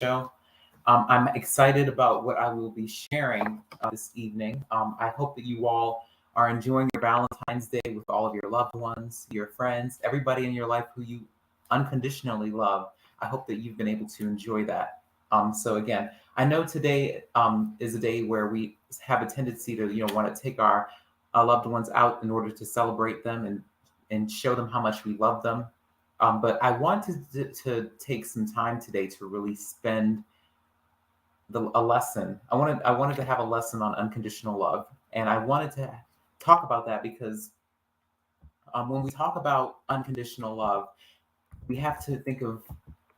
show. I'm excited about what I will be sharing this evening. I hope that you all are enjoying your Valentine's Day with all of your loved ones, your friends, everybody in your life who you unconditionally love. I hope that you've been able to enjoy that. So again, I know today is a day where we have a tendency to, want to take our loved ones out in order to celebrate them and show them how much we love them. But I wanted to take some time today to really spend a lesson. I wanted to have a lesson on unconditional love, and I wanted to talk about that because when we talk about unconditional love, we have to think of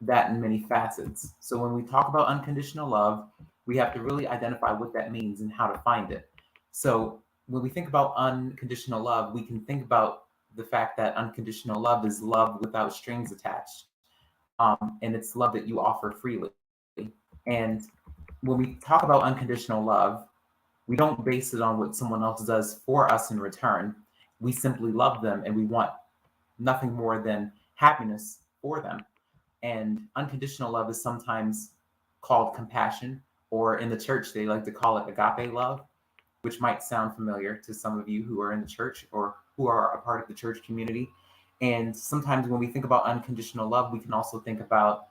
that in many facets. So when we talk about unconditional love, we have to really identify what that means and how to find it. So when we think about unconditional love, we can think about the fact that unconditional love is love without strings attached. And it's love that you offer freely. And when we talk about unconditional love, we don't base it on what someone else does for us in return. We simply love them and we want nothing more than happiness for them. And unconditional love is sometimes called compassion, or in the church, they like to call it agape love, which might sound familiar to some of you who are in the church or who are a part of the church community. And sometimes when we think about unconditional love, we can also think about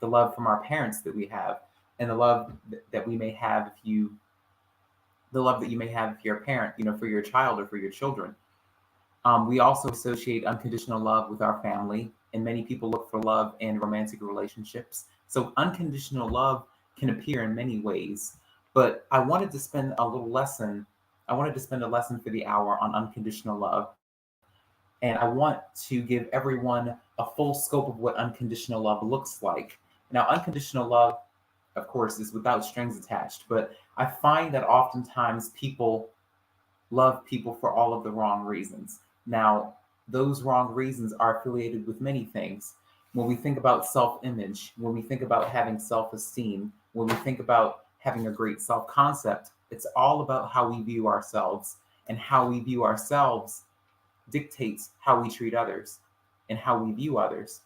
the love from our parents that we have, and the love that we may have if you, the love that you may have if you're a parent, for your child or for your children. We also associate unconditional love with our family, and many people look for love in romantic relationships. So unconditional love can appear in many ways. But I wanted to spend a lesson for the hour on unconditional love. And I want to give everyone a full scope of what unconditional love looks like. Now, unconditional love, of course, is without strings attached, but I find that oftentimes people love people for all of the wrong reasons. Now, those wrong reasons are affiliated with many things. When we think about self image, when we think about having self esteem, when we think about having a great self concept, it's all about how we view ourselves. And how we view ourselves dictates how we treat others and how we view others.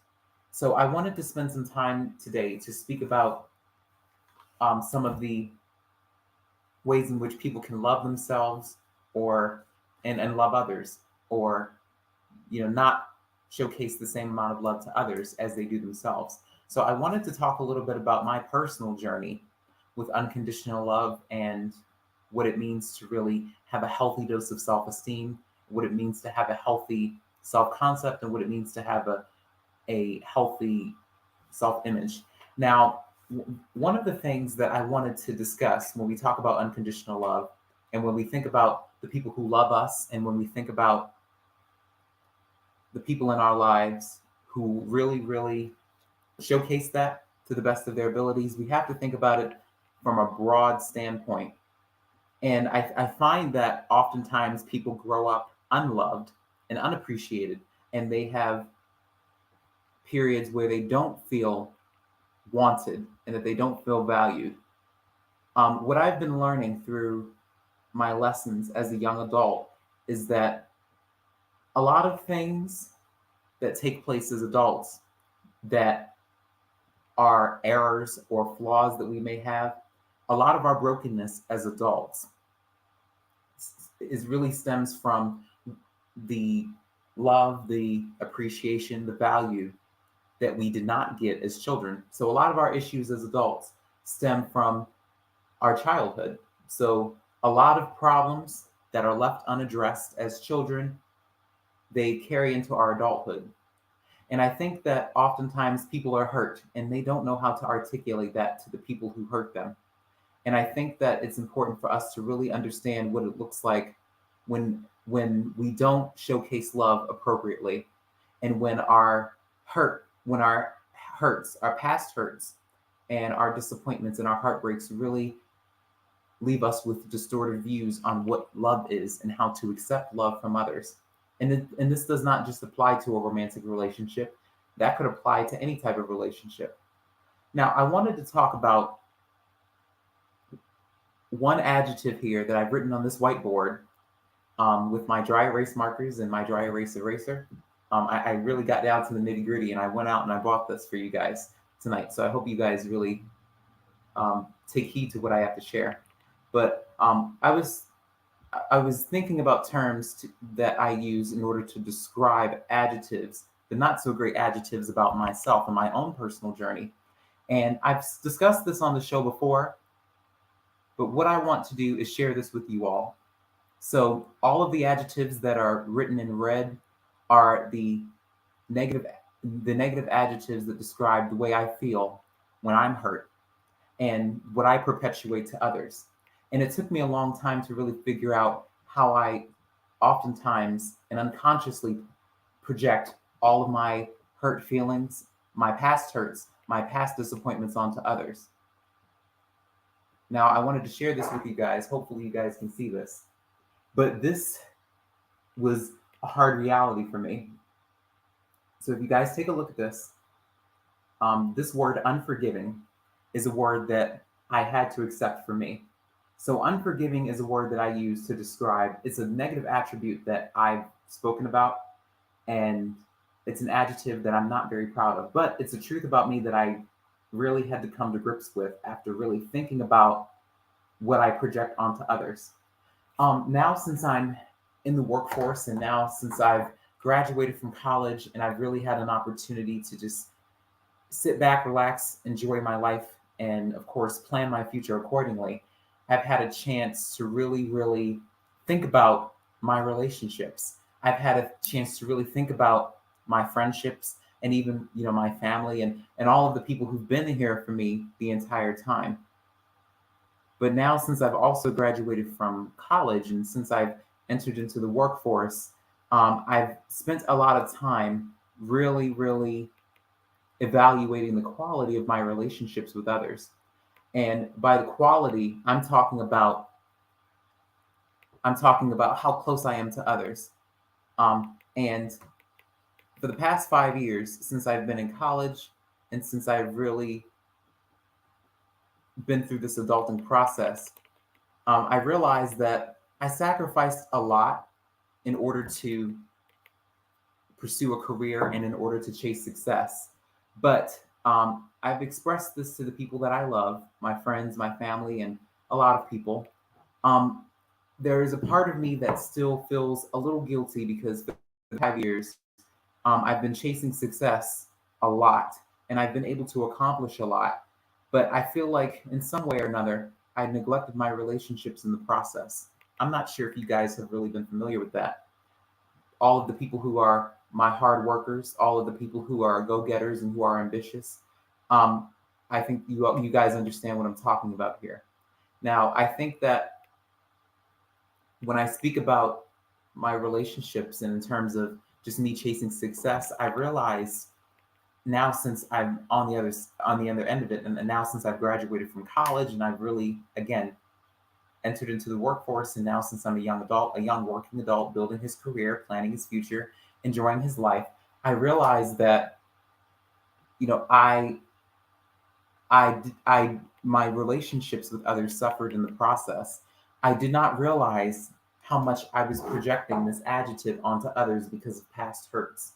So, I wanted to spend some time today to speak about some of the ways in which people can love themselves or and love others, or not showcase the same amount of love to others as they do themselves. So I wanted to talk a little bit about my personal journey with unconditional love and what it means to really have a healthy dose of self-esteem, what it means to have a healthy self-concept, and what it means to have a healthy self-image. Now, one of the things that I wanted to discuss when we talk about unconditional love, and when we think about the people who love us, and when we think about the people in our lives who really, really showcase that to the best of their abilities, we have to think about it from a broad standpoint. And I find that oftentimes people grow up unloved and unappreciated, and they have periods where they don't feel wanted and that they don't feel valued. What I've been learning through my lessons as a young adult is that a lot of things that take place as adults that are errors or flaws that we may have, a lot of our brokenness as adults is really stems from the love, the appreciation, the value that we did not get as children. So a lot of our issues as adults stem from our childhood. So a lot of problems that are left unaddressed as children, they carry into our adulthood. And I think that oftentimes people are hurt and they don't know how to articulate that to the people who hurt them. And I think that it's important for us to really understand what it looks like when we don't showcase love appropriately, and when our hurts, our past hurts, and our disappointments and our heartbreaks really leave us with distorted views on what love is and how to accept love from others. And this does not just apply to a romantic relationship, that could apply to any type of relationship. Now, I wanted to talk about one adjective here that I've written on this whiteboard with my dry erase markers and my dry erase eraser. I really got down to the nitty gritty, and I went out and I bought this for you guys tonight. So I hope you guys really take heed to what I have to share. But I was thinking about that I use in order to describe adjectives, the not so great adjectives about myself and my own personal journey. And I've discussed this on the show before, but what I want to do is share this with you all. So, all of the adjectives that are written in red are negative the negative adjectives that describe the way I feel when I'm hurt and what I perpetuate to others. And it took me a long time to really figure out how I oftentimes and unconsciously project all of my hurt feelings, my past hurts, my past disappointments onto others. Now, I wanted to share this with you guys. Hopefully, you guys can see this. But this was a hard reality for me. So, if you guys take a look at this, this word unforgiving is a word that I had to accept for me. So, unforgiving is a word that I use to describe, it's a negative attribute that I've spoken about, and it's an adjective that I'm not very proud of, but it's a truth about me that I really had to come to grips with after really thinking about what I project onto others. Now, since I'm in the workforce and now since I've graduated from college and I've really had an opportunity to just sit back, relax, enjoy my life, and of course, plan my future accordingly, I've had a chance to really, really think about my relationships. I've had a chance to really think about my friendships and even, my family and all of the people who've been here for me the entire time. But now, since I've also graduated from college and since I've entered into the workforce, I've spent a lot of time really, really evaluating the quality of my relationships with others. And by the quality, I'm talking about how close I am to others. And for the past 5 years, since I've been in college and since I've really been through this adulting process, I realized that I sacrificed a lot in order to pursue a career and in order to chase success. But I've expressed this to the people that I love, my friends, my family, and a lot of people. Um, there is a part of me that still feels a little guilty because for 5 years, I've been chasing success a lot and I've been able to accomplish a lot. But I feel like in some way or another, I neglected my relationships in the process. I'm not sure if you guys have really been familiar with that. All of the people who are my hard workers, all of the people who are go-getters and who are ambitious. Um, I think you guys understand what I'm talking about here. Now, I think that when I speak about my relationships and in terms of just me chasing success, I realize now since I'm on the other end of it, and now since I've graduated from college and I've really again entered into the workforce, and now since I'm a young adult, a young working adult, building his career, planning his future, enjoying his life, I realize that you know my relationships with others suffered in the process. I did not realize how much I was projecting this adjective onto others because of past hurts.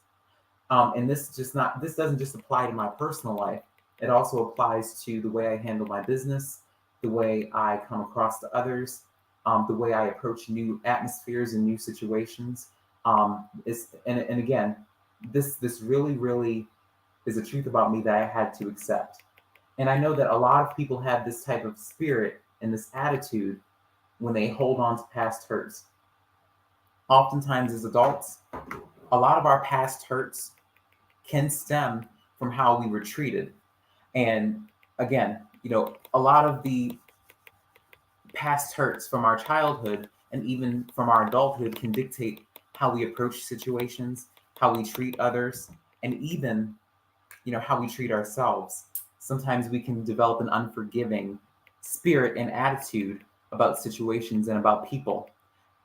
And this doesn't just apply to my personal life. It also applies to the way I handle my business, the way I come across to others, the way I approach new atmospheres and new situations. And again, this really really is a truth about me that I had to accept. And I know that a lot of people have this type of spirit and this attitude when they hold on to past hurts. Oftentimes, as adults, a lot of our past hurts can stem from how we were treated. And again, a lot of the past hurts from our childhood and even from our adulthood can dictate how we approach situations, how we treat others, and even, how we treat ourselves. Sometimes we can develop an unforgiving spirit and attitude about situations and about people.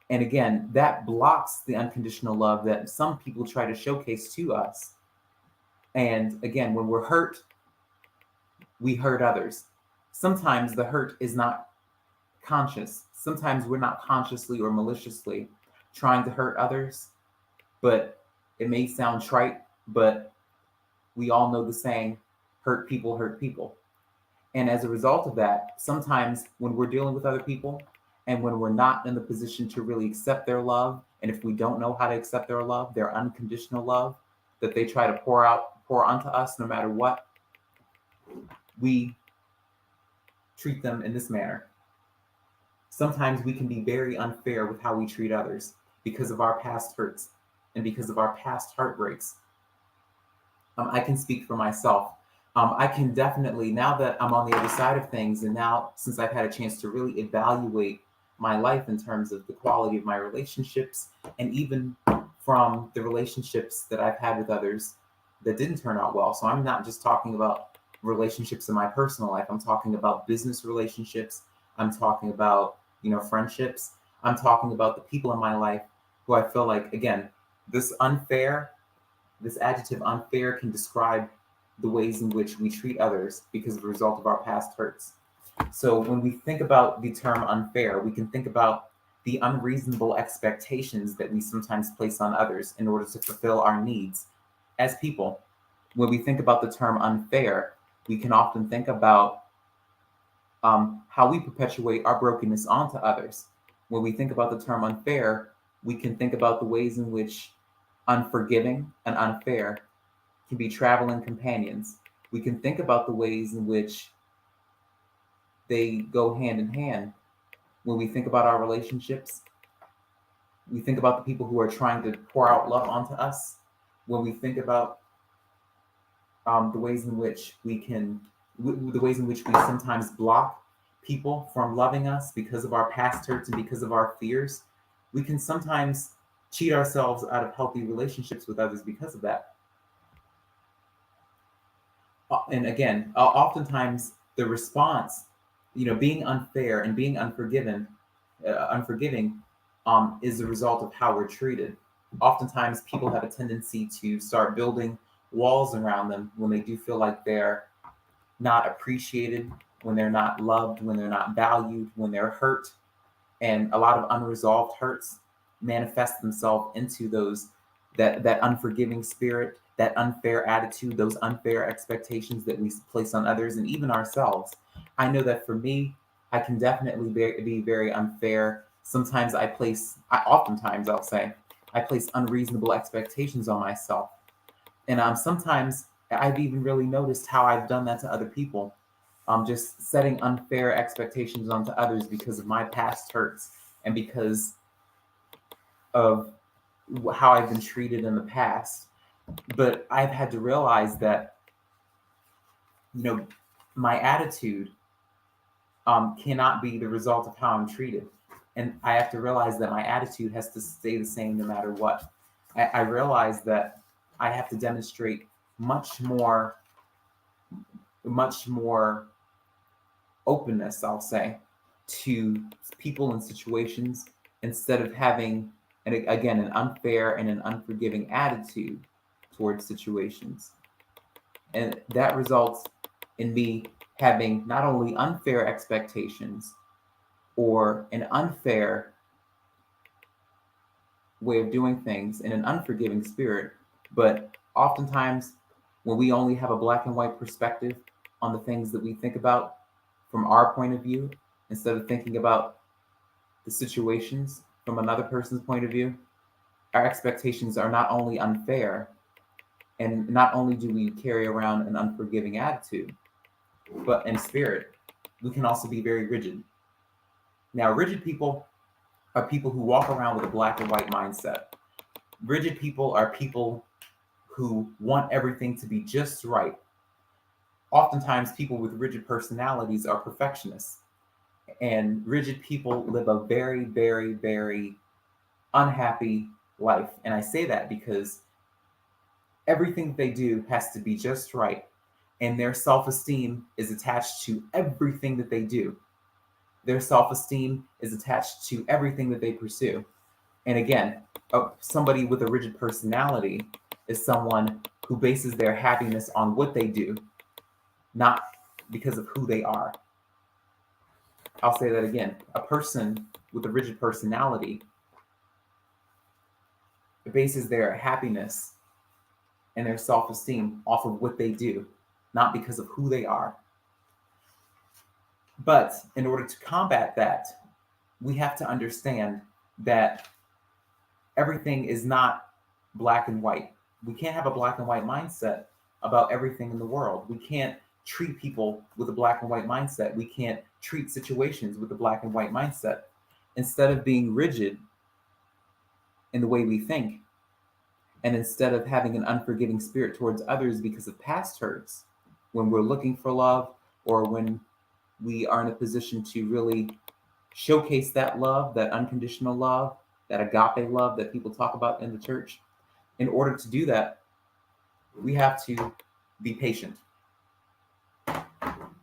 And again, that blocks the unconditional love that some people try to showcase to us. And again, when we're hurt, we hurt others. Sometimes the hurt is not conscious. Sometimes we're not consciously or maliciously trying to hurt others, but it may sound trite, but we all know the saying, hurt people hurt people. And as a result of that, sometimes when we're dealing with other people and when we're not in the position to really accept their love, and if we don't know how to accept their love, their unconditional love that they try to pour onto us no matter what, we treat them in this manner. Sometimes we can be very unfair with how we treat others because of our past hurts and because of our past heartbreaks. I can speak for myself. I can definitely, now that I'm on the other side of things, and now since I've had a chance to really evaluate my life in terms of the quality of my relationships, and even from the relationships that I've had with others that didn't turn out well. So I'm not just talking about relationships in my personal life, I'm talking about business relationships, I'm talking about, friendships, I'm talking about the people in my life who I feel like, again, this unfair this adjective unfair can describe the ways in which we treat others because of the result of our past hurts. So when we think about the term unfair, we can think about the unreasonable expectations that we sometimes place on others in order to fulfill our needs as people. When we think about the term unfair, we can often think about how we perpetuate our brokenness onto others. When we think about the term unfair, we can think about the ways in which unforgiving and unfair can be traveling companions. We can think about the ways in which they go hand in hand. When we think about our relationships, we think about the people who are trying to pour out love onto us. When we think about the ways in which the ways in which we sometimes block people from loving us because of our past hurts and because of our fears, we can sometimes cheat ourselves out of healthy relationships with others because of that. And again, oftentimes the response, being unfair and being unforgiving, is the result of how we're treated. Oftentimes, people have a tendency to start building walls around them when they do feel like they're not appreciated, when they're not loved, when they're not valued, when they're hurt, and a lot of unresolved hurts manifest themselves into that unforgiving spirit, that unfair attitude, those unfair expectations that we place on others and even ourselves. I know that for me, I can definitely be very unfair. Oftentimes I'll say, I place unreasonable expectations on myself. And sometimes I've even really noticed how I've done that to other people. Just setting unfair expectations onto others because of my past hurts and because of how I've been treated in the past. But I've had to realize that, my attitude cannot be the result of how I'm treated. And I have to realize that my attitude has to stay the same no matter what. I realize that I have to demonstrate much more openness, I'll say, to people and situations instead of having, and again, an unfair and an unforgiving attitude towards situations. And that results in me having not only unfair expectations or an unfair way of doing things in an unforgiving spirit, but oftentimes when we only have a black and white perspective on the things that we think about from our point of view, instead of thinking about the situations from another person's point of view, our expectations are not only unfair, and not only do we carry around an unforgiving attitude, but in spirit, we can also be very rigid. Now, rigid people are people who walk around with a black and white mindset. Rigid people are people who want everything to be just right. Oftentimes, people with rigid personalities are perfectionists, and rigid people live a very, very, very unhappy life. And I say that because everything they do has to be just right, and their self-esteem is attached to everything that they do. Their self-esteem is attached to everything that they pursue. And again, somebody with a rigid personality is someone who bases their happiness on what they do, not because of who they are. I'll say that again. A person with a rigid personality bases their happiness and their self-esteem off of what they do, not because of who they are. But in order to combat that, we have to understand that everything is not black and white. We can't have a black and white mindset about everything in the world. We can't treat people with a black and white mindset. We can't treat situations with a black and white mindset. Instead of being rigid in the way we think, and instead of having an unforgiving spirit towards others because of past hurts, when we're looking for love or when we are in a position to really showcase that love, that unconditional love, that agape love that people talk about in the church, in order to do that, we have to be patient.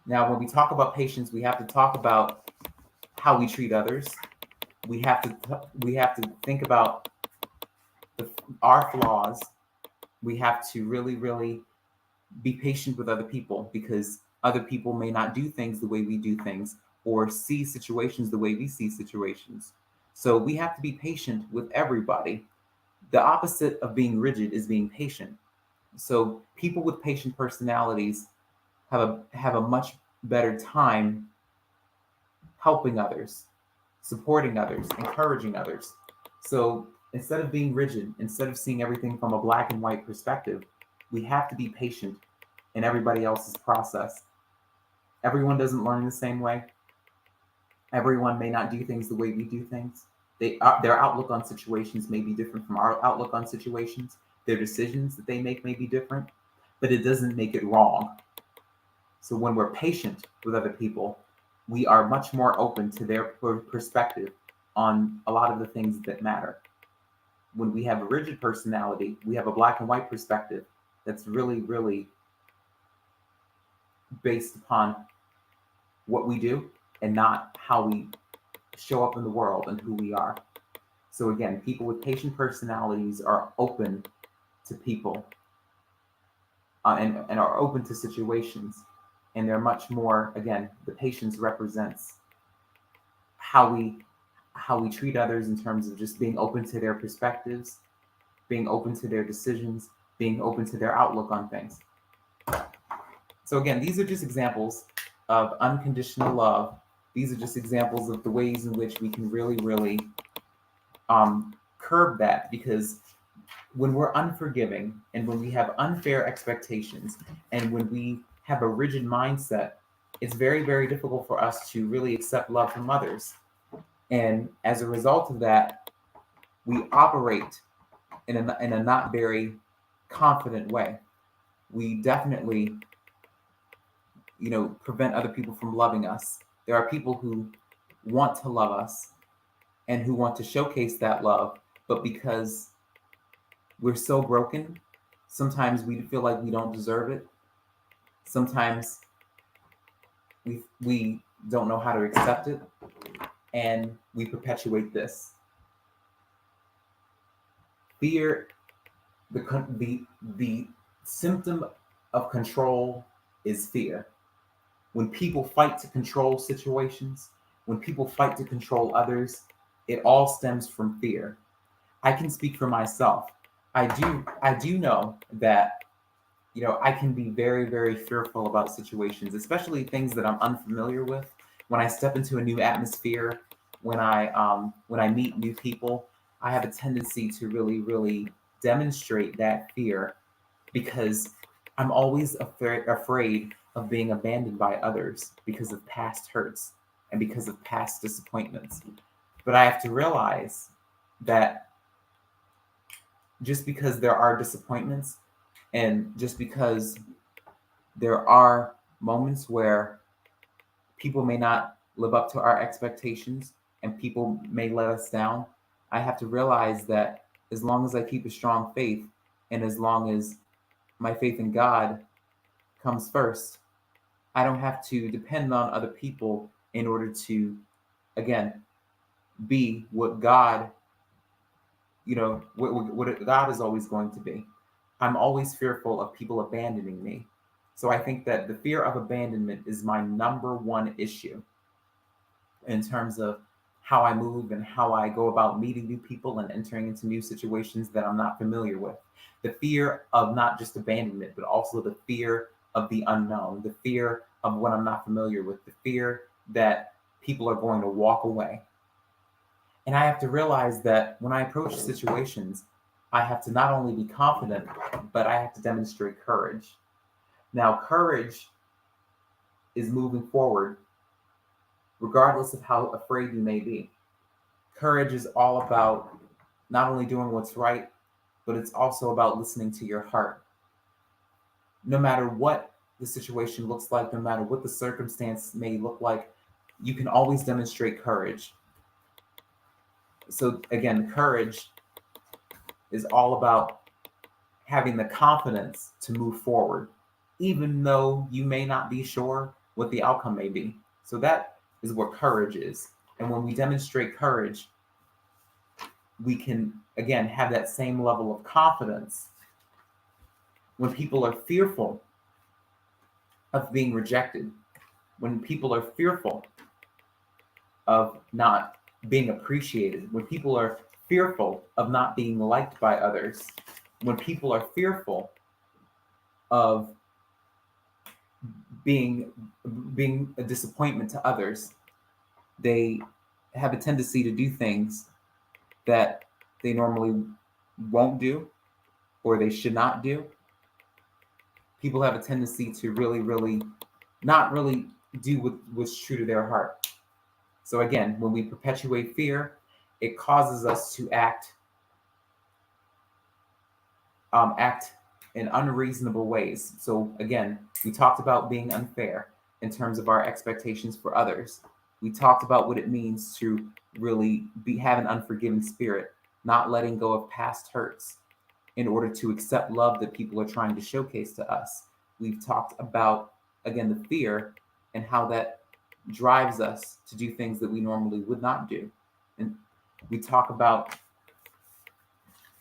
Now, when we talk about patience, we have to talk about how we treat others. We have to think about our flaws. We have to really, really be patient with other people because other people may not do things the way we do things or see situations the way we see situations. So we have to be patient with everybody. The opposite of being rigid is being patient. So people with patient personalities have a much better time helping others, supporting others, encouraging others. So instead of being rigid, instead of seeing everything from a black and white perspective, we have to be patient in everybody else's process. Everyone doesn't learn the same way. Everyone may not do things the way we do things. Their outlook on situations may be different from our outlook on situations. Their decisions that they make may be different, but it doesn't make it wrong. So when we're patient with other people, we are much more open to their perspective on a lot of the things that matter. When we have a rigid personality, we have a black and white perspective that's really, really based upon what we do and not how we show up in the world and who we are. So again, people with patient personalities are open to people and are open to situations. And they're much more, again, the patience represents how we treat others in terms of just being open to their perspectives, being open to their decisions, being open to their outlook on things. So again, these are just examples of unconditional love. These are just examples of the ways in which we can really, really curb that, because when we're unforgiving and when we have unfair expectations and when we have a rigid mindset, it's very, very difficult for us to really accept love from others. And as a result of that, we operate in a not very confident way. We definitely, prevent other people from loving us. There are people who want to love us and who want to showcase that love, but because we're so broken, sometimes we feel like we don't deserve it. Sometimes we don't know how to accept it, and we perpetuate this. Fear, the symptom of control is fear. When people fight to control situations, when people fight to control others, it all stems from fear. I can speak for myself. I do know that I can be very, very fearful about situations, especially things that I'm unfamiliar with. When I step into a new atmosphere, when I meet new people, I have a tendency to really, really demonstrate that fear because I'm always afraid of being abandoned by others because of past hurts and because of past disappointments. But I have to realize that just because there are disappointments and just because there are moments where people may not live up to our expectations and people may let us down, I have to realize that as long as I keep a strong faith and as long as my faith in God comes first, I don't have to depend on other people in order to, again, be what God, what God is always going to be. I'm always fearful of people abandoning me. So I think that the fear of abandonment is my number one issue in terms of how I move and how I go about meeting new people and entering into new situations that I'm not familiar with. The fear of not just abandonment, but also the fear of the unknown, the fear of what I'm not familiar with, the fear that people are going to walk away. And I have to realize that when I approach situations, I have to not only be confident, but I have to demonstrate courage. Now, courage is moving forward regardless of how afraid you may be. Courage is all about not only doing what's right, but it's also about listening to your heart. No matter what the situation looks like, no matter what the circumstance may look like, you can always demonstrate courage. So, again, courage is all about having the confidence to move forward, even though you may not be sure what the outcome may be. So, that is what courage is. And when we demonstrate courage, we can, again, have that same level of confidence when people are fearful of being rejected, when people are fearful of not being appreciated, when people are fearful of not being liked by others, when people are fearful of being a disappointment to others, they have a tendency to do things that they normally won't do or they should not do. People have a tendency to really not really do what's true to their heart. So again, when we perpetuate fear, it causes us to act in unreasonable ways. So again, we talked about being unfair in terms of our expectations for others. We talked about what it means to really have an unforgiving spirit, not letting go of past hurts in order to accept love that people are trying to showcase to us. We've talked about, again, the fear and how that drives us to do things that we normally would not do. And we talk about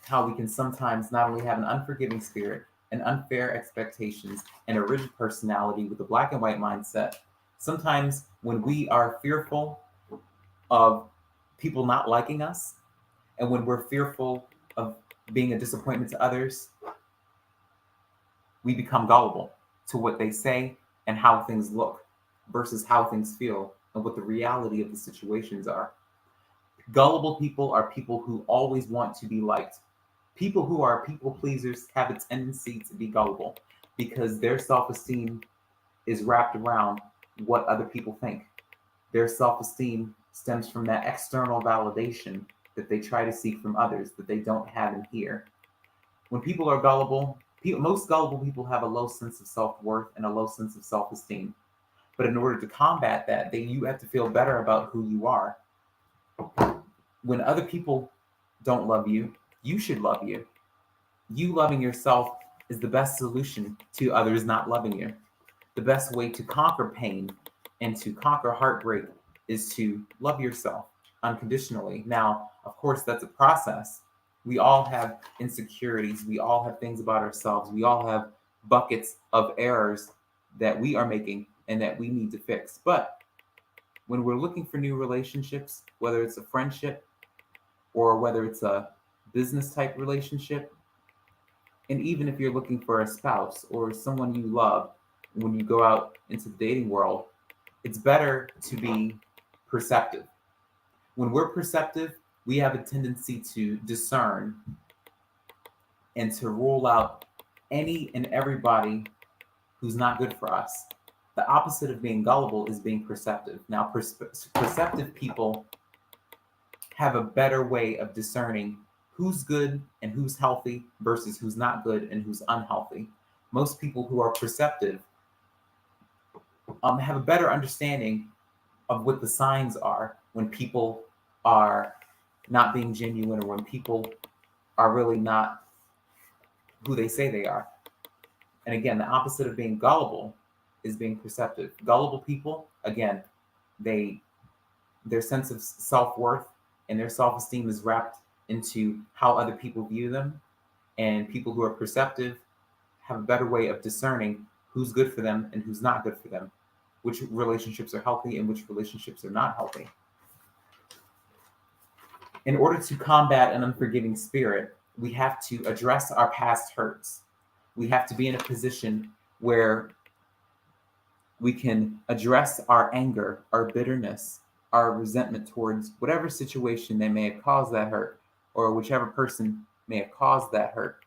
how we can sometimes not only have an unforgiving spirit and unfair expectations and a rigid personality with a black and white mindset. Sometimes when we are fearful of people not liking us, and when we're fearful of being a disappointment to others, we become gullible to what they say and how things look versus how things feel and what the reality of the situations are. Gullible people are people who always want to be liked. People who are people pleasers have a tendency to be gullible because their self-esteem is wrapped around what other people think. Their self-esteem stems from that external validation that they try to seek from others that they don't have in here. When people are gullible, most gullible people have a low sense of self-worth and a low sense of self-esteem. But in order to combat that, you have to feel better about who you are. When other people don't love you, you should love you. You loving yourself is the best solution to others not loving you. The best way to conquer pain and to conquer heartbreak is to love yourself unconditionally. Now, of course, that's a process. We all have insecurities. We all have things about ourselves. We all have buckets of errors that we are making and that we need to fix. But when we're looking for new relationships, whether it's a friendship or whether it's a business type relationship, and even if you're looking for a spouse or someone you love, when you go out into the dating world, it's better to be perceptive. When we're perceptive, we have a tendency to discern and to rule out any and everybody who's not good for us. The opposite of being gullible is being perceptive. Now, perceptive people have a better way of discerning who's good and who's healthy versus who's not good and who's unhealthy. Most people who are perceptive have a better understanding of what the signs are when people are not being genuine or when people are really not who they say they are. And again, the opposite of being gullible is being perceptive. Gullible people, again, their sense of self-worth and their self-esteem is wrapped into how other people view them. And people who are perceptive have a better way of discerning who's good for them and who's not good for them, which relationships are healthy and which relationships are not healthy. In order to combat an unforgiving spirit, we have to address our past hurts. We have to be in a position where We can address our anger, our bitterness, our resentment towards whatever situation they may have caused that hurt, or whichever person may have caused that hurt.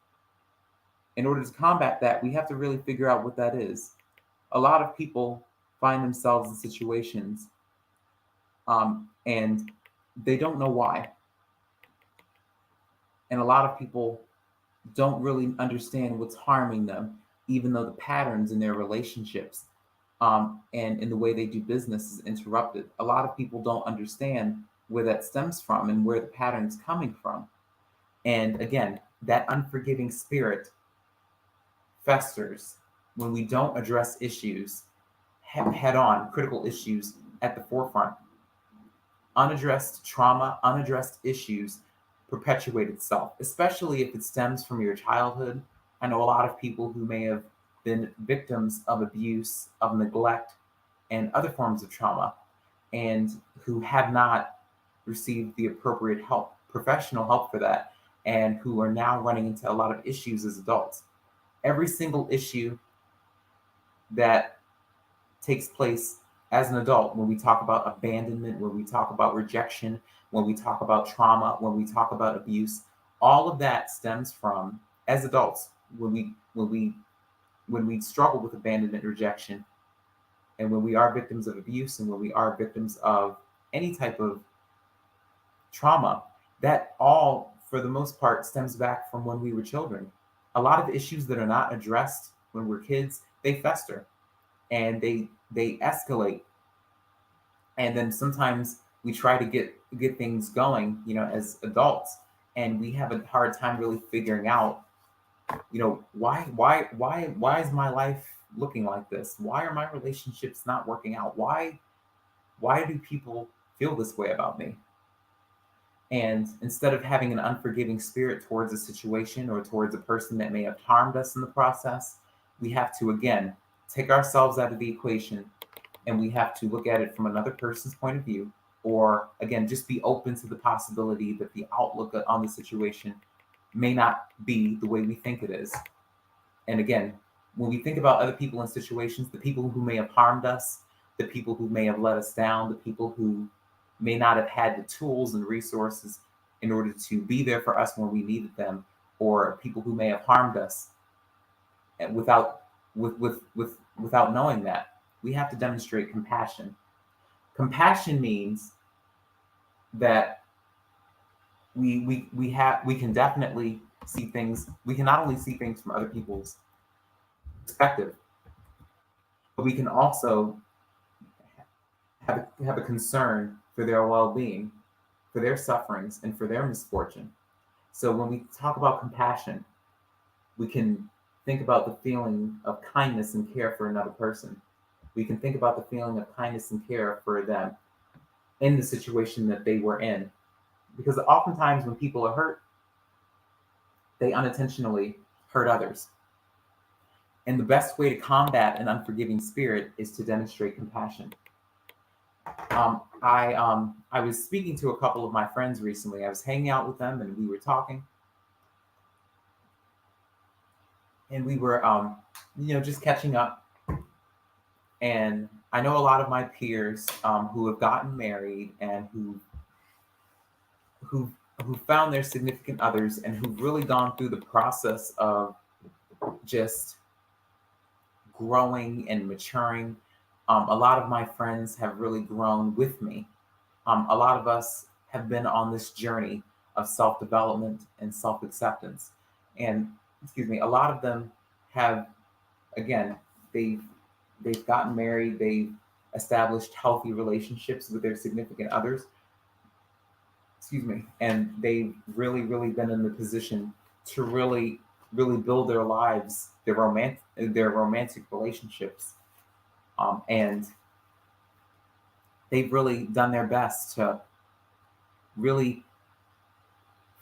In order to combat that, we have to really figure out what that is. A lot of people find themselves in situations and they don't know why. And a lot of people don't really understand what's harming them, even though the patterns in their relationships and in the way they do business is interrupted. A lot of people don't understand where that stems from and where the pattern is coming from. And again, that unforgiving spirit festers when we don't address issues head on, critical issues at the forefront. Unaddressed trauma, unaddressed issues perpetuate itself, especially if it stems from your childhood. I know a lot of people who may have been victims of abuse, of neglect, and other forms of trauma, and who have not received the appropriate help, professional help for that, and who are now running into a lot of issues as adults. Every single issue that takes place as an adult, when we talk about abandonment, when we talk about rejection, when we talk about trauma, when we talk about abuse, all of that stems from, as adults, when we struggle with abandonment, rejection, and when we are victims of abuse, and when we are victims of any type of trauma, that all for the most part stems back from when we were children. A lot of issues that are not addressed when we're kids, they fester and they escalate, and then sometimes we try to get things going, as adults, and we have a hard time really figuring out, why is my life looking like this? Why are my relationships not working out? Why do people feel this way about me? And instead of having an unforgiving spirit towards a situation or towards a person that may have harmed us in the process, we have to, again, take ourselves out of the equation, and we have to look at it from another person's point of view, or again, just be open to the possibility that the outlook on the situation may not be the way we think it is. And again, when we think about other people in situations, the people who may have harmed us, the people who may have let us down, the people who may not have had the tools and resources in order to be there for us when we needed them, or people who may have harmed us, and without knowing that, we have to demonstrate compassion. Compassion means that we can definitely see things. We can not only see things from other people's perspective, but we can also have a concern for their well-being, for their sufferings, and for their misfortune. So when we talk about compassion, we can think about the feeling of kindness and care for another person. We can think about the feeling of kindness and care for them in the situation that they were in. Because oftentimes when people are hurt, they unintentionally hurt others. And the best way to combat an unforgiving spirit is to demonstrate compassion. I was speaking to a couple of my friends recently. I was hanging out with them and we were talking. And we were, just catching up. And I know a lot of my peers who have gotten married and who found their significant others and who've really gone through the process of just growing and maturing. A lot of my friends have really grown with me. A lot of us have been on this journey of self-development and self-acceptance. And a lot of them have, again, they've gotten married, they've established healthy relationships with their significant others. And they've really, really been in the position to really, really build their lives, their romantic relationships. And they've really done their best to really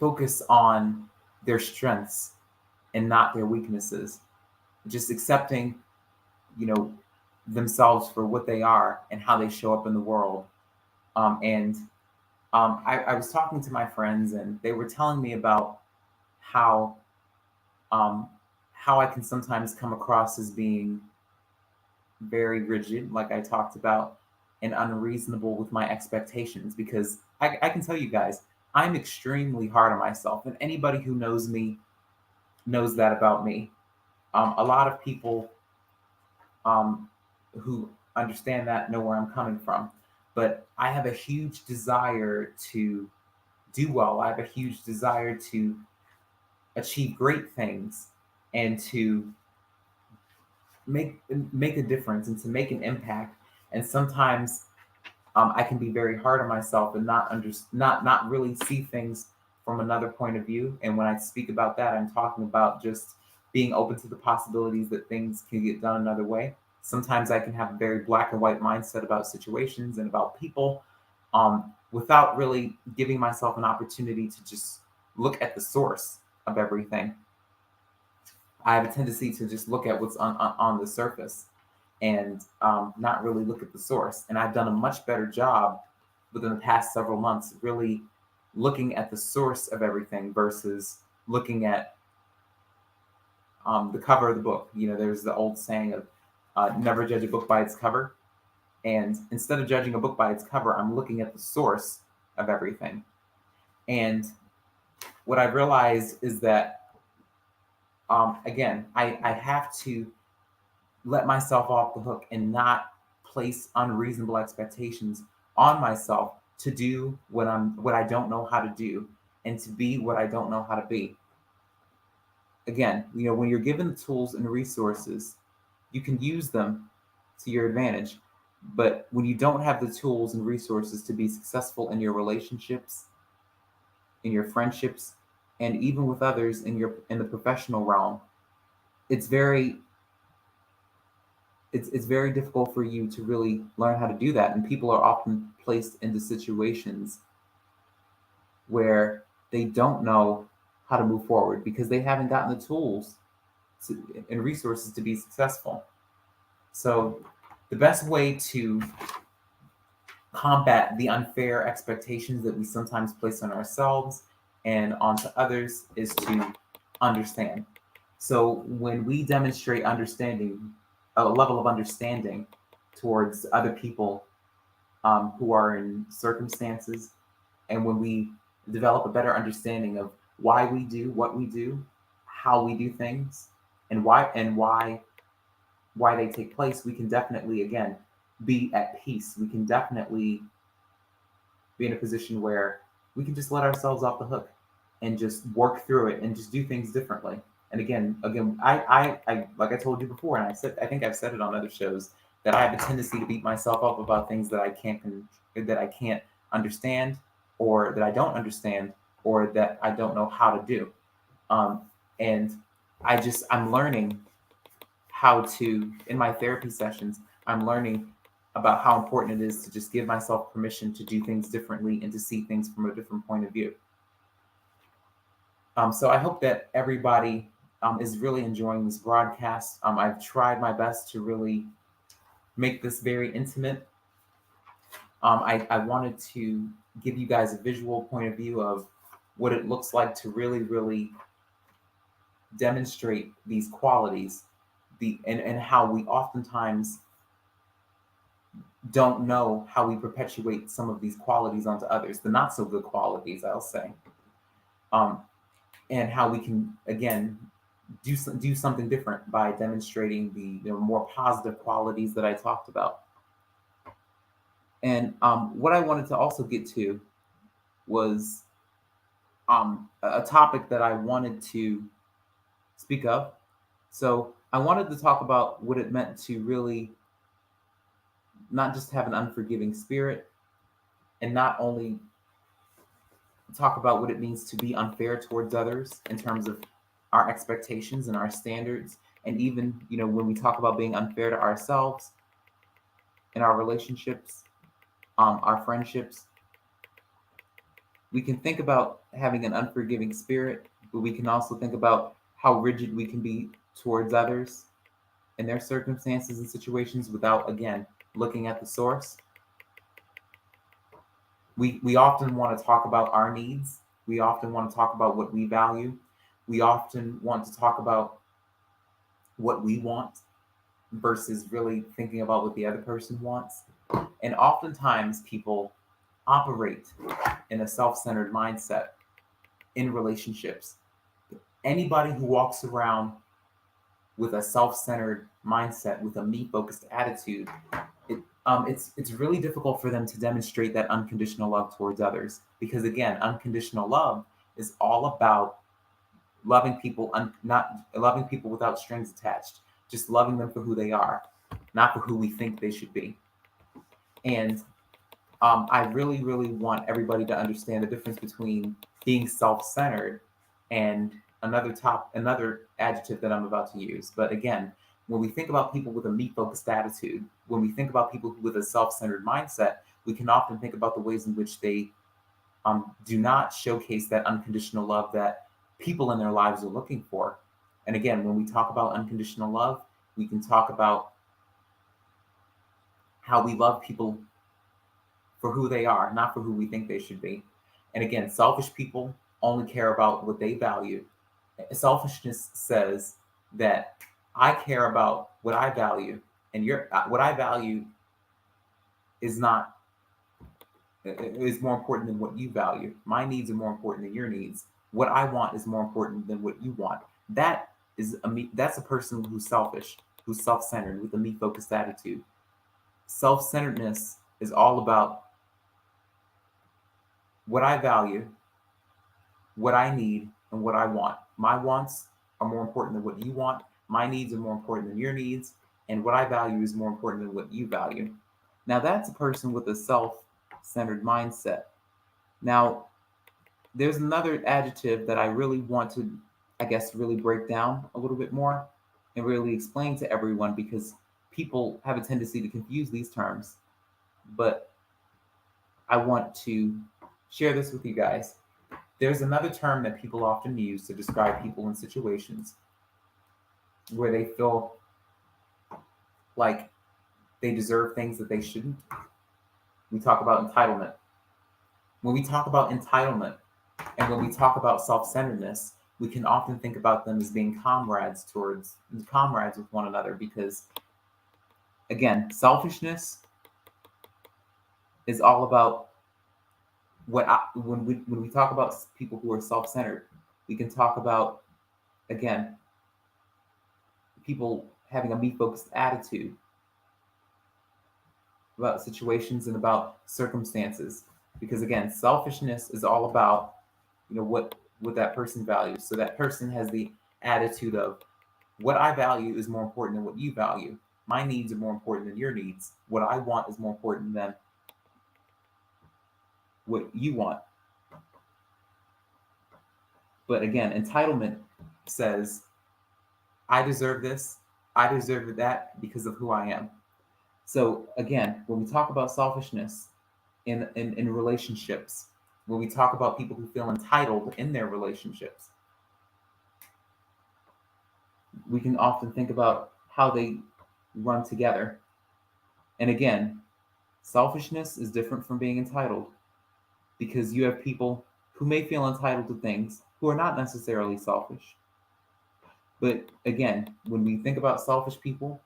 focus on their strengths and not their weaknesses. Just accepting, themselves for what they are and how they show up in the world. I was talking to my friends and they were telling me about how I can sometimes come across as being very rigid, like I talked about, and unreasonable with my expectations because I can tell you guys, I'm extremely hard on myself, and anybody who knows me knows that about me. A lot of people um, who understand that know where I'm coming from, but I have a huge desire to do well. I have a huge desire to achieve great things and to make make a difference and to make an impact. And sometimes I can be very hard on myself and not really see things from another point of view. And when I speak about that, I'm talking about just being open to the possibilities that things can get done another way. Sometimes I can have a very black and white mindset about situations and about people, without really giving myself an opportunity to just look at the source of everything. I have a tendency to just look at what's on the surface and not really look at the source. And I've done a much better job within the past several months, really looking at the source of everything versus looking at the cover of the book. You know, there's the old saying of never judge a book by its cover. And instead of judging a book by its cover, I'm looking at the source of everything. And what I've realized is that, again, I have to let myself off the hook and not place unreasonable expectations on myself to do what I don't know how to do and to be what I don't know how to be. Again, you know, when you're given the tools and resources, you can use them to your advantage. But when you don't have the tools and resources to be successful in your relationships, in your friendships, and even with others in the professional realm, it's very it's very difficult for you to really learn how to do that. And people are often placed into situations where they don't know how to move forward because they haven't gotten the tools and resources to be successful. So the best way to combat the unfair expectations that we sometimes place on ourselves and onto others is to understand. So when we demonstrate understanding, a level of understanding towards other people who are in circumstances, and when we develop a better understanding of why we do what we do, how we do things, and why they take place, we can definitely again be at peace. We can definitely be in a position where we can just let ourselves off the hook and just work through it and just do things differently. And again, I like I told you before, and I think I've said it on other shows that I have a tendency to beat myself up about things that that I can't understand, or that I don't understand, or that I don't know how to do. Um, and I'm learning how to in my therapy sessions. I'm learning about how important it is to just give myself permission to do things differently and to see things from a different point of view. So I hope that everybody is really enjoying this broadcast. I've tried my best to really make this very intimate. I wanted to give you guys a visual point of view of what it looks like to really, really demonstrate these qualities, and how we oftentimes don't know how we perpetuate some of these qualities onto others, the not so good qualities, I'll say, um, and how we can again do something different by demonstrating the more positive qualities that I talked about. And what I wanted to also get to was a topic that I wanted to speak of. So I wanted to talk about what it meant to really not just have an unforgiving spirit, and not only talk about what it means to be unfair towards others in terms of our expectations and our standards, and even when we talk about being unfair to ourselves in our relationships, our friendships. We can think about having an unforgiving spirit, but we can also think about how rigid we can be towards others and their circumstances and situations without, again, looking at the source. We often want to talk about our needs. We often want to talk about what we value. We often want to talk about what we want. versus really thinking about what the other person wants. And oftentimes people operate in a self-centered mindset in relationships. Anybody who walks around with a self-centered mindset, with a me-focused attitude, it's really difficult for them to demonstrate that unconditional love towards others. Because again, unconditional love is all about loving people, not loving people without strings attached, just loving them for who they are, not for who we think they should be. And I really, really want everybody to understand the difference between being self-centered and another adjective that I'm about to use. But again, when we think about people with a me-focused attitude, when we think about people with a self-centered mindset, we can often think about the ways in which they do not showcase that unconditional love that people in their lives are looking for. And again, when we talk about unconditional love, we can talk about how we love people for who they are, not for who we think they should be. And again, selfish people only care about what they value. Selfishness says that I care about what I value, and what I value is not is more important than what you value. My needs are more important than your needs. What I want is more important than what you want. That's a person who's selfish, who's self-centered, with a me-focused attitude. Self-centeredness is all about what I value, what I need, and what I want. My wants are more important than what you want. My needs are more important than your needs. And what I value is more important than what you value. Now, that's a person with a self centered mindset. Now, there's another adjective that I really want to, I guess, really break down a little bit more and really explain to everyone, because people have a tendency to confuse these terms. But I want to share this with you guys. There's another term that people often use to describe people in situations where they feel like they deserve things that they shouldn't. We talk about entitlement. When we talk about entitlement and when we talk about self-centeredness, we can often think about them as being comrades with one another, because again, selfishness is all about when we talk about people who are self-centered, we can talk about, again, people having a me-focused attitude about situations and about circumstances. Because again, selfishness is all about, what that person values. So that person has the attitude of, what I value is more important than what you value. My needs are more important than your needs. What I want is more important than what you want. But again, entitlement says, I deserve this, I deserve that because of who I am. So again, when we talk about selfishness in relationships, when we talk about people who feel entitled in their relationships, we can often think about how they run together. And again, selfishness is different from being entitled, because you have people who may feel entitled to things who are not necessarily selfish. But again, when we think about selfish people,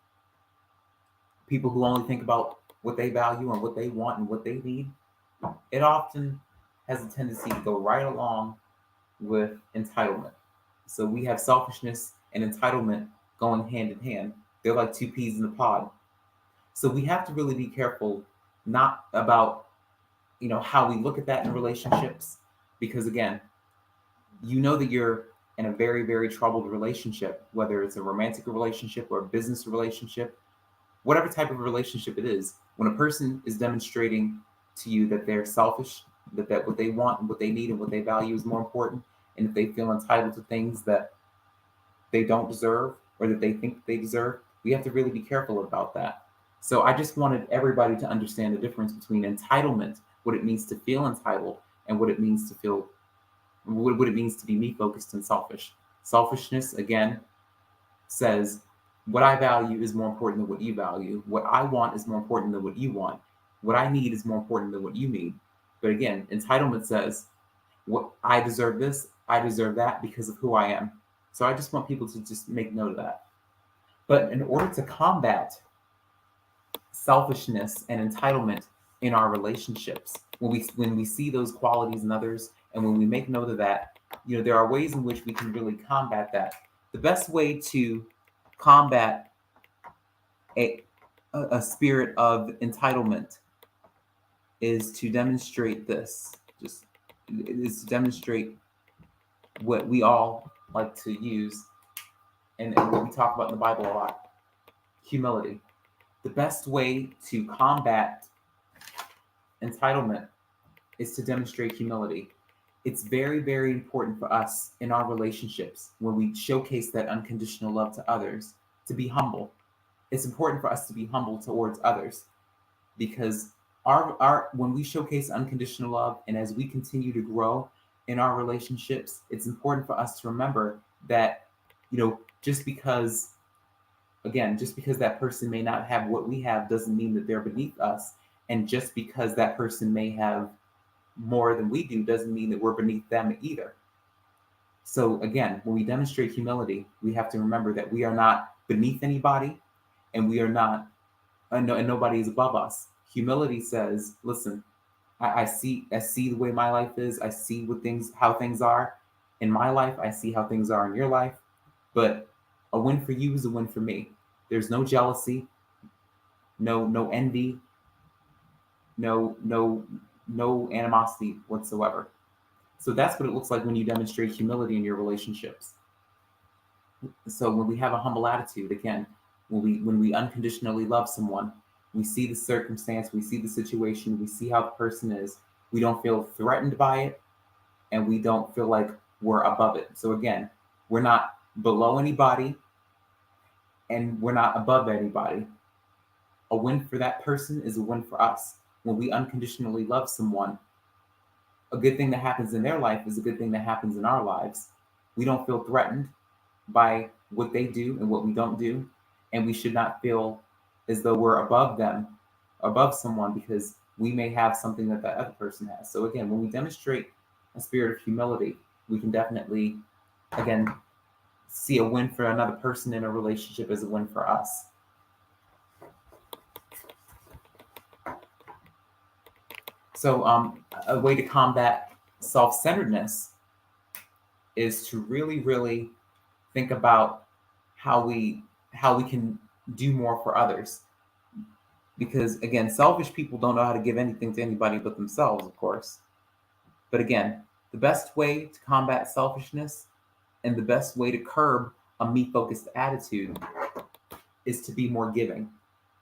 people who only think about what they value and what they want and what they need, it often has a tendency to go right along with entitlement. So we have selfishness and entitlement going hand in hand. They're like two peas in a pod. So we have to really be careful, not about how we look at that in relationships, because again, that you're in a very, very troubled relationship, whether it's a romantic relationship or a business relationship, whatever type of relationship it is. When a person is demonstrating to you that they're selfish, that what they want and what they need and what they value is more important, and if they feel entitled to things that they don't deserve or that they think they deserve, we have to really be careful about that. So I just wanted everybody to understand the difference between entitlement, what it means to feel entitled, and what it means to be me focused and selfish. Selfishness, again, says, what I value is more important than what you value. What I want is more important than what you want. What I need is more important than what you need. But again, entitlement says, what I deserve this, I deserve that because of who I am. So I just want people to just make note of that. But in order to combat selfishness and entitlement in our relationships, when we see those qualities in others, and when we make note of that, there are ways in which we can really combat that. The best way to combat a spirit of entitlement is to demonstrate this. Just is to demonstrate what we all like to use, and what we talk about in the Bible a lot: humility. The best way to combat entitlement is to demonstrate humility. It's very, very important for us in our relationships, when we showcase that unconditional love to others, to be humble. It's important for us to be humble towards others, because our when we showcase unconditional love, and as we continue to grow in our relationships, it's important for us to remember that, just because, again, just because that person may not have what we have doesn't mean that they're beneath us. And just because that person may have more than we do doesn't mean that we're beneath them either. So again, when we demonstrate humility, we have to remember that we are not beneath anybody, and we are not, and nobody is above us. Humility says, listen, I see the way my life is. I see how things are in my life. I see how things are in your life. But a win for you is a win for me. There's no jealousy, no envy, no animosity whatsoever. So that's what it looks like when you demonstrate humility in your relationships. So when we have a humble attitude, again, when we unconditionally love someone, we see the circumstance, we see the situation, we see how the person is. We don't feel threatened by it, and we don't feel like we're above it. So again, we're not below anybody, and we're not above anybody. A win for that person is a win for us. When we unconditionally love someone, a good thing that happens in their life is a good thing that happens in our lives. We don't feel threatened by what they do and what we don't do. And we should not feel as though we're above them, above someone, because we may have something that that other person has. So again, when we demonstrate a spirit of humility, we can definitely, again, see a win for another person in a relationship as a win for us. So a way to combat self-centeredness is to really, really think about how we can do more for others. Because again, selfish people don't know how to give anything to anybody but themselves, of course. But again, the best way to combat selfishness and the best way to curb a me-focused attitude is to be more giving.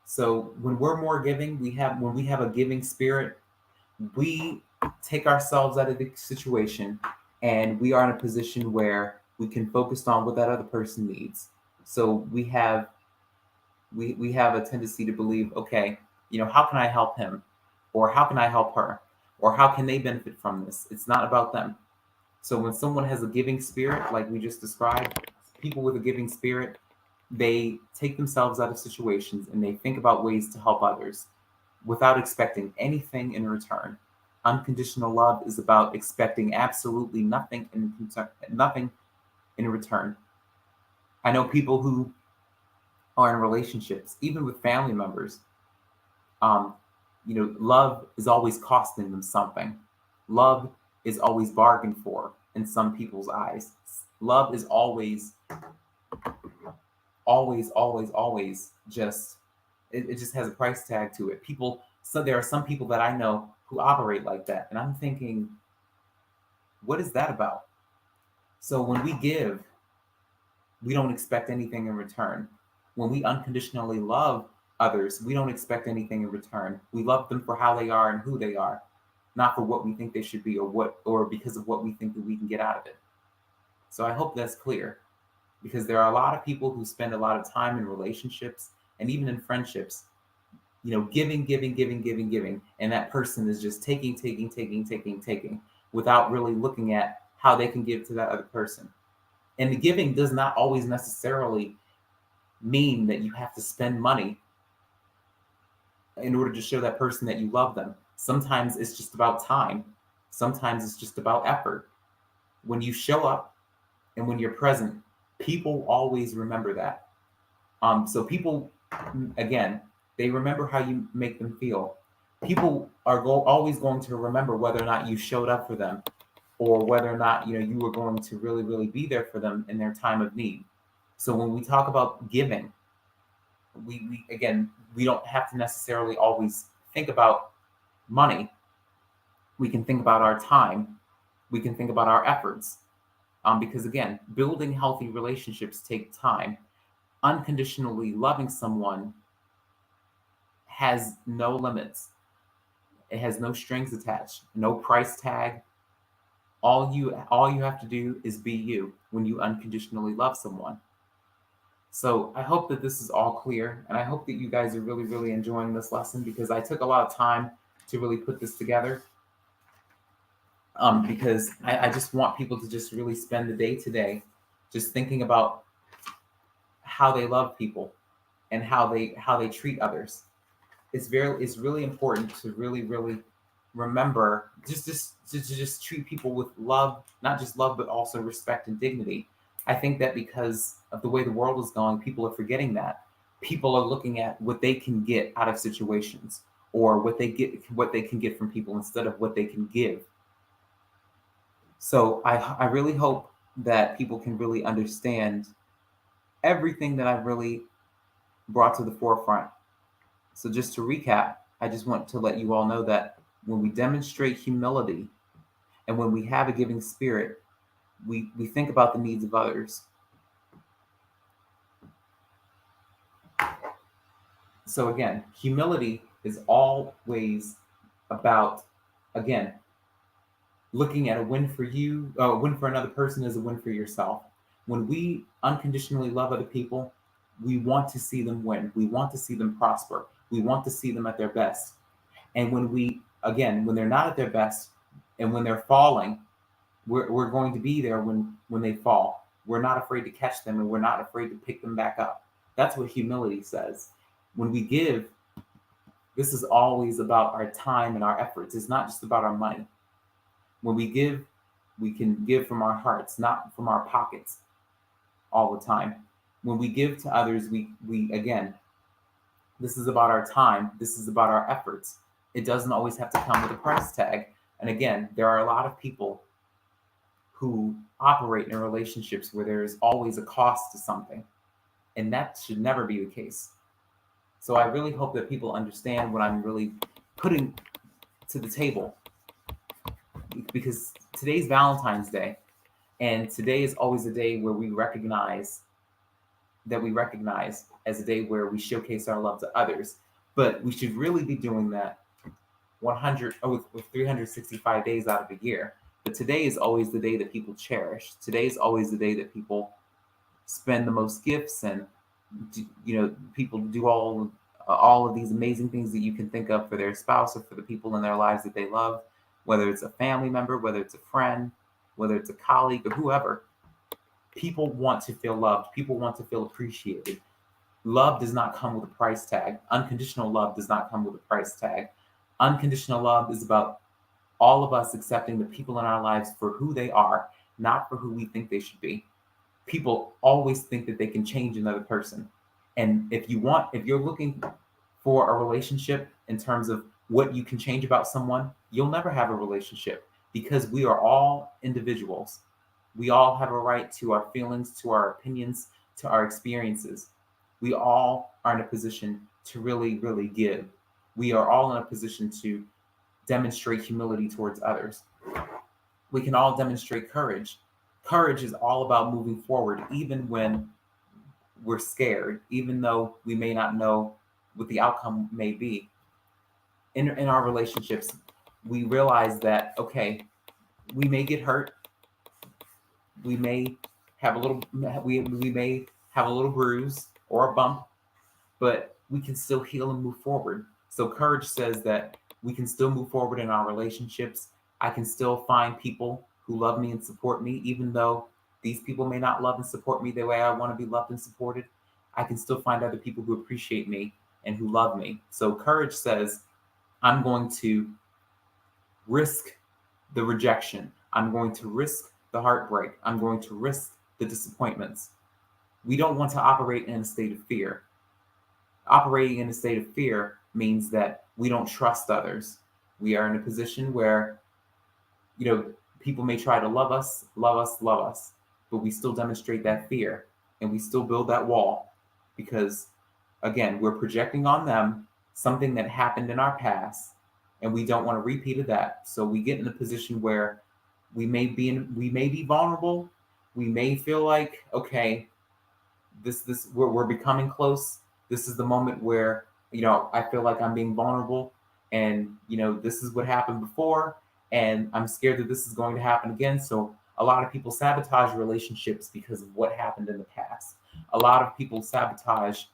So when we're more giving, when we have a giving spirit, we take ourselves out of the situation, and we are in a position where we can focus on what that other person needs. So we have a tendency to believe, okay, how can I help him, or how can I help her, or how can they benefit from this? It's not about them. So when someone has a giving spirit, like we just described, people with a giving spirit, they take themselves out of situations and they think about ways to help others without expecting anything in return. Unconditional love is about expecting absolutely nothing in return. I know people who are in relationships, even with family members. Love is always costing them something. Love is always bargained for in some people's eyes. Love is always just, it just has a price tag to it. So there are some people that I know who operate like that, and I'm thinking, what is that about? So when we give, we don't expect anything in return. When we unconditionally love others, we don't expect anything in return. We love them for how they are and who they are, not for what we think they should be, or because of what we think that we can get out of it. So I hope that's clear, because there are a lot of people who spend a lot of time in relationships and even in friendships, giving, and that person is just taking, without really looking at how they can give to that other person. And the giving does not always necessarily mean that you have to spend money in order to show that person that you love them. Sometimes it's just about time. Sometimes it's just about effort. When you show up and when you're present, people always remember that. So people, again, they remember how you make them feel. People are always going to remember whether or not you showed up for them, or whether or not you were going to really, really be there for them in their time of need. So when we talk about giving, we again, we don't have to necessarily always think about money. We can think about our time. We can think about our efforts. Because again, building healthy relationships take time. Unconditionally loving someone has no limits. It has no strings attached, no price tag. All you have to do is be you when you unconditionally love someone. So I hope that this is all clear, and I hope that you guys are really, really enjoying this lesson, because I took a lot of time to really put this together. Because I just want people to just really spend the day today just thinking about how they love people and how they treat others. It's really important to really, really remember just treat people with love, not just love, but also respect and dignity. I think that because of the way the world is going, people are forgetting that. People are looking at what they can get out of situations, or what they can get from people, instead of what they can give. So I really hope that people can really understand everything that I've really brought to the forefront. So just to recap, I just want to let you all know that when we demonstrate humility and when we have a giving spirit, we think about the needs of others. So again, humility is always about, again, looking at a win for you, a win for another person is a win for yourself. When we unconditionally love other people, we want to see them win. We want to see them prosper. We want to see them at their best. And when they're not at their best, and when they're falling, we're going to be there when they fall. We're not afraid to catch them, and we're not afraid to pick them back up. That's what humility says. When we give, this is always about our time and our efforts. It's not just about our money. When we give, we can give from our hearts, not from our pockets all the time. When we give to others, we again, this is about our time. This is about our efforts. It doesn't always have to come with a price tag. And again, there are a lot of people who operate in relationships where there is always a cost to something. And that should never be the case. So I really hope that people understand what I'm really putting to the table. Because today's Valentine's Day, and today is always a day where we recognize as a day where we showcase our love to others. But we should really be doing that 365 days out of the year. But today is always the day that people cherish. Today is always the day that people spend the most gifts, and people do all of these amazing things that you can think of for their spouse or for the people in their lives that they love, whether it's a family member, whether it's a friend, whether it's a colleague, or whoever. People want to feel loved. People want to feel appreciated. Love does not come with a price tag. Unconditional love does not come with a price tag. Unconditional love is about all of us accepting the people in our lives for who they are, not for who we think they should be. People always think that they can change another person. And if you're looking for a relationship in terms of what you can change about someone, you'll never have a relationship, because we are all individuals. We all have a right to our feelings, to our opinions, to our experiences. We all are in a position to really, really give. We are all in a position to demonstrate humility towards others. We can all demonstrate courage. Courage is all about moving forward, even when we're scared, even though we may not know what the outcome may be. In our relationships, we realize that, okay, we may get hurt. We may have a little, we may have a little bruise or a bump, but we can still heal and move forward. So courage says that we can still move forward in our relationships. I can still find people who love me and support me, even though these people may not love and support me the way I want to be loved and supported. I can still find other people who appreciate me and who love me. So courage says, I'm going to risk the rejection. I'm going to risk the heartbreak. I'm going to risk the disappointments. We don't want to operate in a state of fear. Operating in a state of fear means that we don't trust others. We are in a position where, people may try to love us, love us, love us, but we still demonstrate that fear and we still build that wall because, again, we're projecting on them something that happened in our past and we don't want to repeat of that. So we get in a position where we may be vulnerable. We may feel like, okay, we're becoming close. This is the moment where I feel like I'm being vulnerable, and this is what happened before, and I'm scared that this is going to happen again. So a lot of people sabotage relationships because of what happened in the past. A lot of people sabotage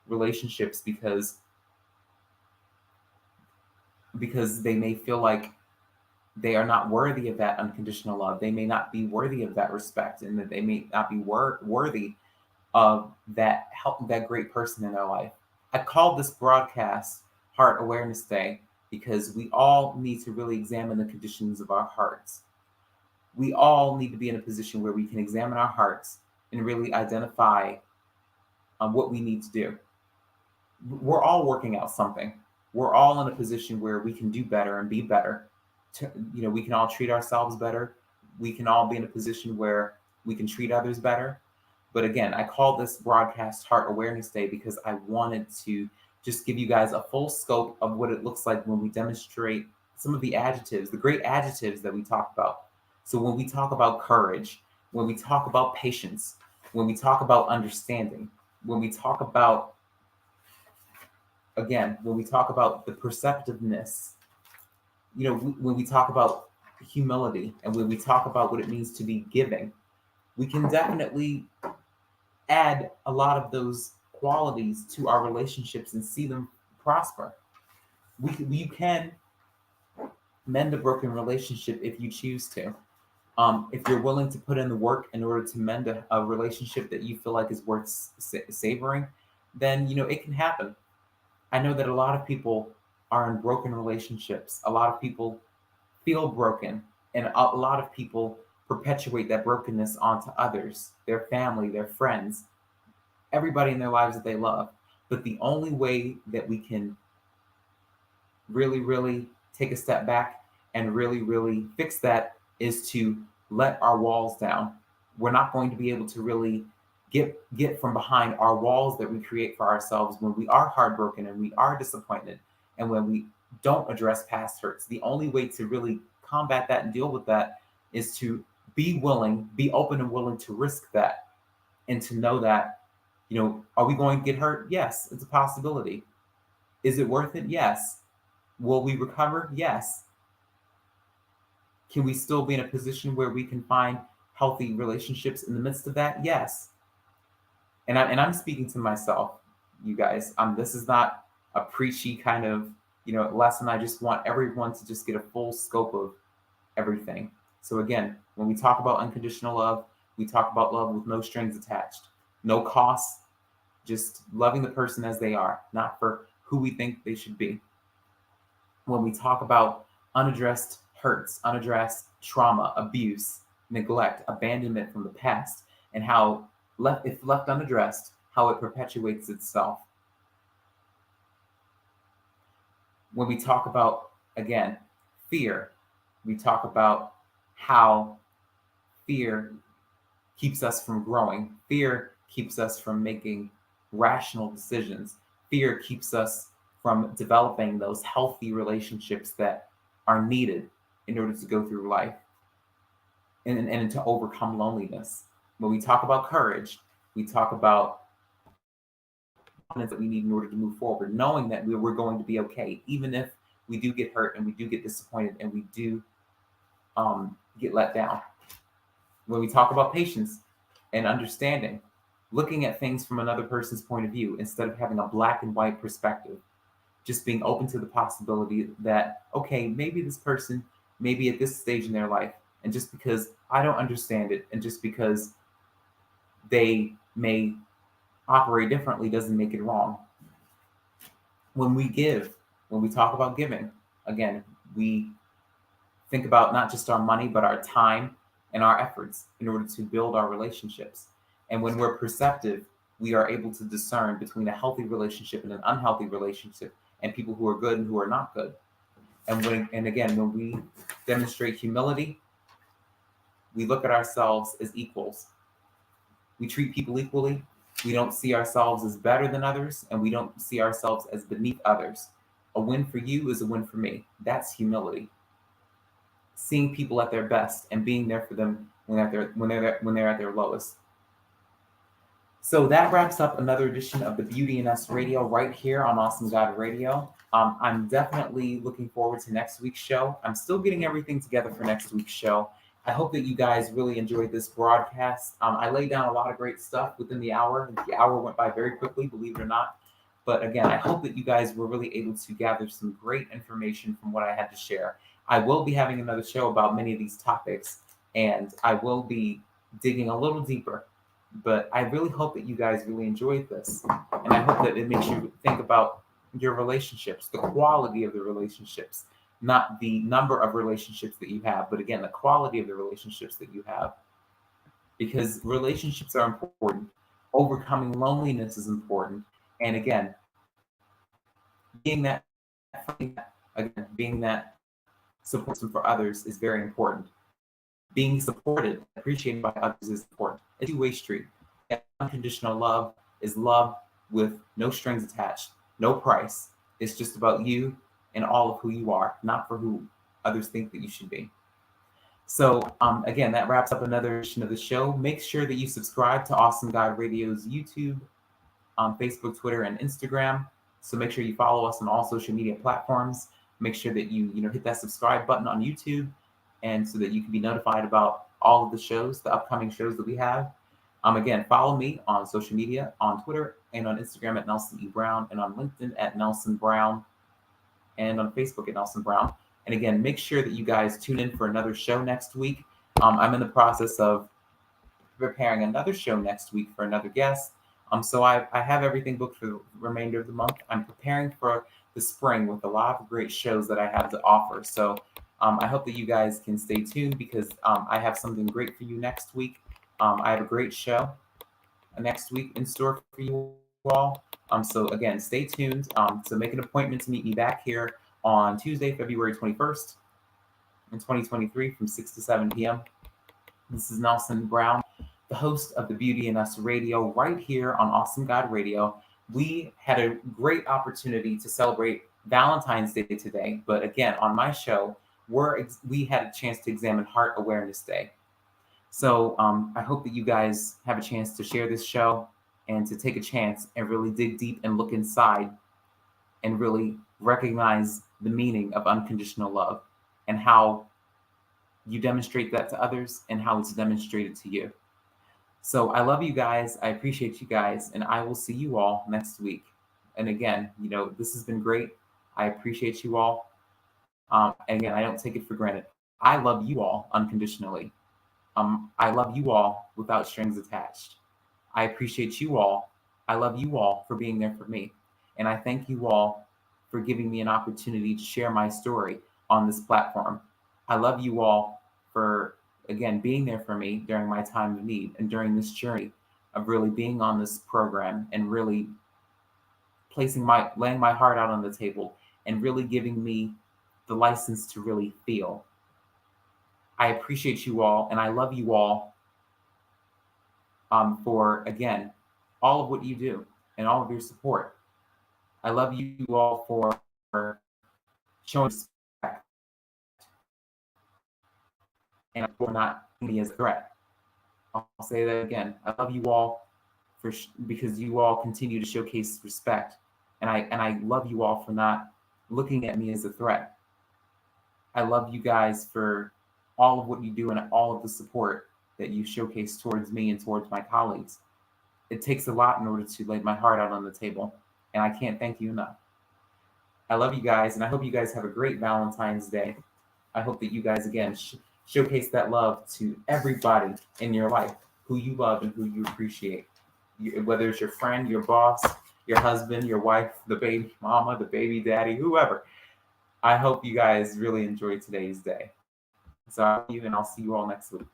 relationships because they may feel like they are not worthy of that unconditional love. They may not be worthy of that respect, and that they may not be worthy of that help, that great person in their life. I called this broadcast Heart Awareness Day because we all need to really examine the conditions of our hearts. We all need to be in a position where we can examine our hearts and really identify what we need to do. We're all working out something. We're all in a position where we can do better and be better. We can all treat ourselves better. We can all be in a position where we can treat others better. But again, I call this broadcast Heart Awareness Day because I wanted to just give you guys a full scope of what it looks like when we demonstrate some of the adjectives, the great adjectives that we talk about. So when we talk about courage, when we talk about patience, when we talk about understanding, when we talk about, again, when we talk about the perceptiveness, when we talk about humility, and when we talk about what it means to be giving, we can definitely add a lot of those qualities to our relationships and see them prosper. You can mend a broken relationship if you choose to. If you're willing to put in the work in order to mend a relationship that you feel like is worth savoring, then it can happen. I know that a lot of people are in broken relationships. A lot of people feel broken, and a lot of people perpetuate that brokenness onto others, their family, their friends, everybody in their lives that they love. But the only way that we can really, really take a step back and really, really fix that is to let our walls down. We're not going to be able to really get from behind our walls that we create for ourselves when we are heartbroken and we are disappointed and when we don't address past hurts. The only way to really combat that and deal with that is to be open and willing to risk that, and to know that, are we going to get hurt? Yes, it's a possibility. Is it worth it? Yes. Will we recover? Yes. Can we still be in a position where we can find healthy relationships in the midst of that? Yes. And I'm speaking to myself, you guys. This is not a preachy kind of lesson. I just want everyone to just get a full scope of everything. So again, when we talk about unconditional love, we talk about love with no strings attached, no cost, just loving the person as they are, not for who we think they should be. When we talk about unaddressed hurts, unaddressed trauma, abuse, neglect, abandonment from the past, and how if left unaddressed, how it perpetuates itself. When we talk about, again, fear, we talk about how fear keeps us from growing. Fear keeps us from making rational decisions. Fear keeps us from developing those healthy relationships that are needed in order to go through life and to overcome loneliness. When we talk about courage, we talk about confidence that we need in order to move forward, knowing that we're going to be okay, even if we do get hurt and we do get disappointed and we do get let down. When we talk about patience and understanding, looking at things from another person's point of view instead of having a black and white perspective, just being open to the possibility that, okay, maybe this person may be at this stage in their life, and just because I don't understand it and just because they may operate differently doesn't make it wrong. When we talk about giving, again, we think about not just our money, but our time and our efforts in order to build our relationships. And when we're perceptive, we are able to discern between a healthy relationship and an unhealthy relationship, and people who are good and who are not good. And again, when we demonstrate humility, we look at ourselves as equals. We treat people equally. We don't see ourselves as better than others, and we don't see ourselves as beneath others. A win for you is a win for me. That's humility. Seeing people at their best and being there for them when they're at their lowest. So that wraps up another edition of the Beauty in Us Radio right here on Awesome God Radio. I'm definitely looking forward to next week's show. I'm still getting everything together for next week's show. I hope that you guys really enjoyed this broadcast. I laid down a lot of great stuff within the hour. The hour went by very quickly, believe it or not. But again, I hope that you guys were really able to gather some great information from what I had to share. I will be having another show about many of these topics, and I will be digging a little deeper. But I really hope that you guys really enjoyed this. And I hope that it makes you think about your relationships, the quality of the relationships, not the number of relationships that you have, but again, the quality of the relationships that you have. Because relationships are important. Overcoming loneliness is important. And again, being that support system for others is very important. Being supported, appreciated by others is important. It's a two-way street. Unconditional love is love with no strings attached, no price. It's just about you and all of who you are, not for who others think that you should be. So again, that wraps up another edition of the show. Make sure that you subscribe to Awesome God Radio's YouTube, Facebook, Twitter, and Instagram. So make sure you follow us on all social media platforms. Make sure that you hit that subscribe button on YouTube, and so that you can be notified about all of the shows, the upcoming shows that we have. Again, follow me on social media, on Twitter and on Instagram at Nelson E. Brown, and on LinkedIn at Nelson Brown, and on Facebook at Nelson Brown. And again, make sure that you guys tune in for another show next week. I'm in the process of preparing another show next week for another guest. So I have everything booked for the remainder of the month. I'm preparing for the spring with a lot of great shows that I have to offer. So I hope that you guys can stay tuned, because I have something great for you next week. I have a great show next week in store for you all. So again, stay tuned. So make an appointment to meet me back here on Tuesday, February 21st in 2023 from 6 to 7 p.m. This is Nelson Brown, the host of the Beauty in Us Radio right here on Awesome God Radio. We had a great opportunity to celebrate Valentine's Day today, but again, on my show, we had a chance to examine Heart Awareness Day. So I hope that you guys have a chance to share this show and to take a chance and really dig deep and look inside and really recognize the meaning of unconditional love and how you demonstrate that to others and how it's demonstrated to you. So I love you guys. I appreciate you guys, and I will see you all next week. And again, this has been great. I appreciate you all. And again, I don't take it for granted. I love you all unconditionally. I love you all without strings attached. I appreciate you all. I love you all for being there for me. And I thank you all for giving me an opportunity to share my story on this platform. I love you all for, again, being there for me during my time of need and during this journey of really being on this program and really laying my heart out on the table and really giving me the license to really feel. I appreciate you all, and I love you all for, again, all of what you do and all of your support. I love you all for showing respect and for not seeing me as a threat. I'll say that again. I love you all because you all continue to showcase respect, and I love you all for not looking at me as a threat. I love you guys for all of what you do and all of the support that you showcase towards me and towards my colleagues. It takes a lot in order to lay my heart out on the table, and I can't thank you enough. I love you guys, and I hope you guys have a great Valentine's Day. I hope that you guys, again, showcase that love to everybody in your life who you love and who you appreciate. Whether it's your friend, your boss, your husband, your wife, the baby mama, the baby daddy, whoever. I hope you guys really enjoyed today's day. So I love you, and I'll see you all next week.